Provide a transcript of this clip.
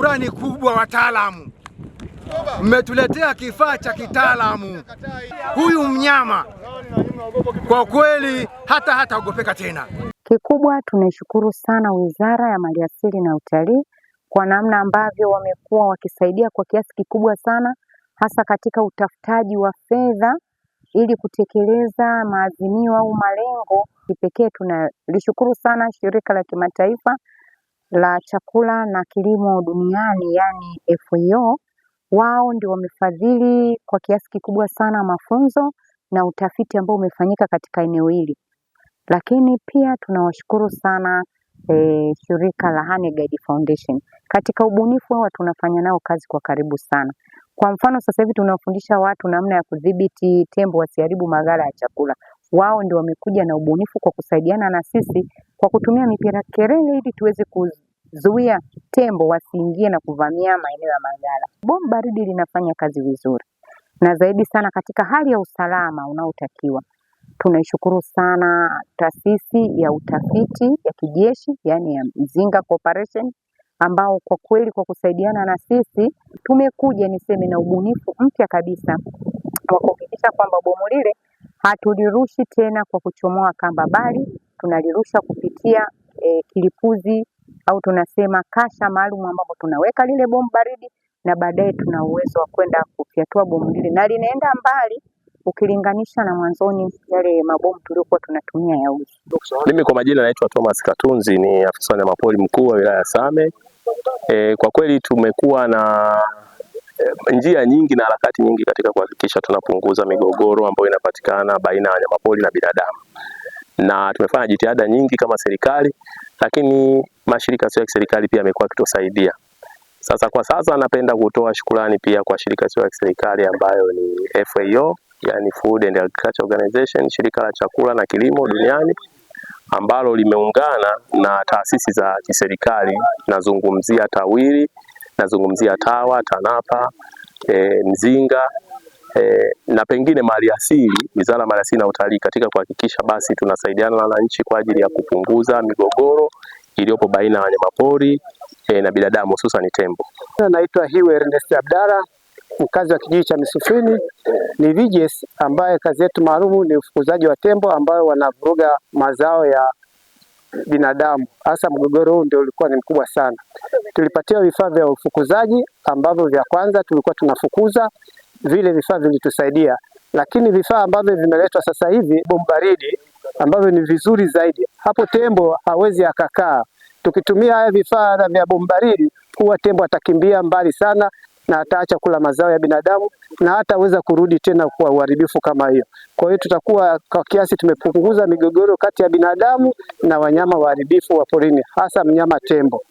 Shukrani kubwa wataalamu, mmetuletea kifaa cha kitaalamu. Huyu mnyama kwa kweli hataogopeka tena. Kikubwa tunaishukuru sana Wizara ya Maliasili na Utalii kwa namna ambavyo wamekuwa wakisaidia kwa kiasi kikubwa sana, hasa katika utafutaji wa fedha ili kutekeleza maazimio au malengo. Kipekee tunalishukuru sana Shirika la Kimataifa la Chakula na Kilimo Duniani, yani FAO. Wao ndio wamefadhili kwa kiasi kikubwa sana mafunzo na utafiti ambao umefanyika katika eneo hili. Lakini pia tunawashukuru sana shirika la Honeyguide Foundation. Katika ubunifu wao tunafanya nao kazi kwa karibu sana. Kwa mfano sasa hivi tunawafundisha watu namna ya kudhibiti tembo wasiharibu maghala ya chakula. Wao ndio wamekuja na ubunifu kwa kusaidiana na sisi kwa kutumia mipira kelele ili tuweze kuzuia tembo wasiingie na kuvamia maeneo ya maghala. Bomu baridi linafanya kazi vizuri na zaidi sana katika hali ya usalama unaotakiwa. Tunaishukuru sana taasisi ya utafiti ya kijeshi, yani ya Mzinga Corporation, ambao kwa kweli kwa kusaidiana na sisi tumekuja na ubunifu mpya kabisa kwa kuhakikisha kwamba bomu lile hatulirushi tena kwa kuchomoa kamba, bali tunalirusha kupitia kilipuzi au tunasema kasha maalum ambapo tunaweka lile bomu baridi na baadaye tuna uwezo wa kwenda kufyatua bomu lile na linaenda mbali ukilinganisha na mwanzoni yale mabomu tuliokuwa tunatumia ya uzi. Mimi kwa majina naitwa Thomas Katunzi, ni afisa wa wanyamapori mkuu wa wilaya ya Same. Kwa kweli tumekuwa na njia nyingi na harakati nyingi katika kuhakikisha tunapunguza migogoro ambayo inapatikana baina ya wanyamapori na binadamu. Na tumefanya jitihada nyingi kama serikali, lakini mashirika yasiyo ya kiserikali pia yamekuwa yakitusaidia. Sasa kwa sasa napenda kutoa shukrani pia kwa shirika sio la kiserikali ambayo ni FAO, yani Food and Agriculture Organization, shirika la chakula na kilimo duniani, ambalo limeungana na taasisi za kiserikali. Nazungumzia TAWIRI, nazungumzia TAWA, TANAPA, Mzinga, na pengine Maliasili, Wizara ya Maliasili na Utalii, katika kuhakikisha basi tunasaidiana na wananchi kwa ajili ya kupunguza migogoro iliyopo baina ya wanyamapori na binadamu, hususan tembo. Naitwa Hiwe Ernest Abdalla, mkazi wa kijiji cha Misufini. Ni VGS ambaye kazi yetu maalumu ni ufukuzaji wa tembo ambao wanavuruga mazao ya binadamu. Hasa mgogoro huu ndio ulikuwa ni mkubwa sana. Tulipatia vifaa vya ufukuzaji ambavyo vya kwanza tulikuwa tunafukuza, vile vifaa vilitusaidia. Lakini vifaa ambavyo vimeletwa sasa hivi, bomu baridi, ambavyo ni vizuri zaidi. Hapo tembo hawezi akakaa. Tukitumia haya vifaa vya bomu baridi, huwa tembo atakimbia mbali sana na ataacha kula mazao ya binadamu na hataweza kurudi tena kwa uharibifu kama hiyo. Kwa hiyo tutakuwa kwa kiasi tumepunguza migogoro kati ya binadamu na wanyama waharibifu wa porini, hasa mnyama tembo.